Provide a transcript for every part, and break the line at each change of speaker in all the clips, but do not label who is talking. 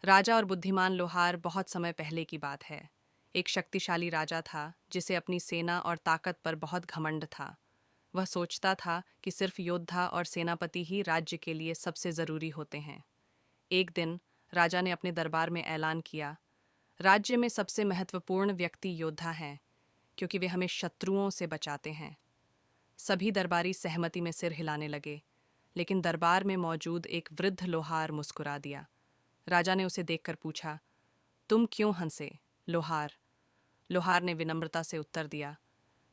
राजा और बुद्धिमान लोहार बहुत समय पहले की बात है। एक शक्तिशाली राजा था जिसे अपनी सेना और ताकत पर बहुत घमंड था। वह सोचता था कि सिर्फ योद्धा और सेनापति ही राज्य के लिए सबसे जरूरी होते हैं। एक दिन राजा ने अपने दरबार में ऐलान किया, राज्य में सबसे महत्वपूर्ण व्यक्ति योद्धा हैं, क्योंकि वे हमें शत्रुओं से बचाते हैं। सभी दरबारी सहमति में सिर हिलाने लगे, लेकिन दरबार में मौजूद एक वृद्ध लोहार मुस्कुरा दिया। राजा ने उसे देखकर पूछा, तुम क्यों हंसे, लोहार? लोहार ने विनम्रता से उत्तर दिया,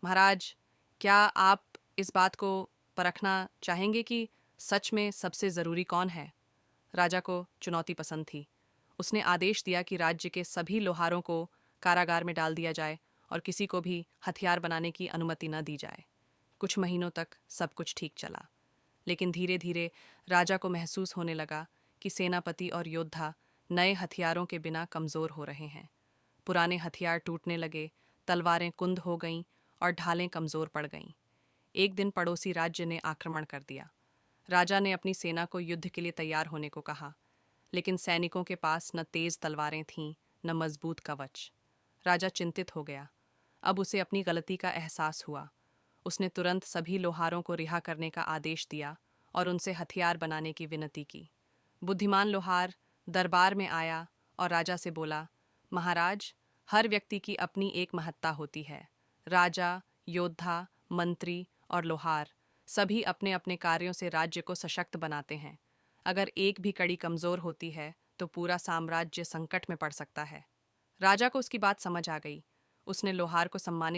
महाराज, क्या आप इस बात को परखना चाहेंगे कि सच में सबसे ज़रूरी कौन है? राजा को चुनौती पसंद थी। उसने आदेश दिया कि राज्य के सभी लोहारों को कारागार में डाल दिया जाए और किसी को भी हथियार बनाने की अनुमति न दी जाए। कुछ महीनों तक सब कुछ ठीक चला, लेकिन धीरे धीरे राजा को महसूस होने लगा कि सेनापति और योद्धा नए हथियारों के बिना कमज़ोर हो रहे हैं। पुराने हथियार टूटने लगे, तलवारें कुंद हो गईं और ढालें कमज़ोर पड़ गईं। एक दिन पड़ोसी राज्य ने आक्रमण कर दिया। राजा ने अपनी सेना को युद्ध के लिए तैयार होने को कहा, लेकिन सैनिकों के पास न तेज तलवारें थीं, न मजबूत कवच। राजा चिंतित हो गया। अब उसे अपनी गलती का एहसास हुआ। उसने तुरंत सभी लोहारों को रिहा करने का आदेश दिया और उनसे हथियार बनाने की विनती की। बुद्धिमान लोहार दरबार में आया और राजा से बोला, महाराज, हर व्यक्ति की अपनी एक महत्ता होती है। राजा, योद्धा, मंत्री और लोहार सभी अपने अपने कार्यों से राज्य को सशक्त बनाते हैं। अगर एक भी कड़ी कमजोर होती है तो पूरा साम्राज्य संकट में पड़ सकता है। राजा को उसकी बात समझ आ गई। उसने लोहार को सम्मानित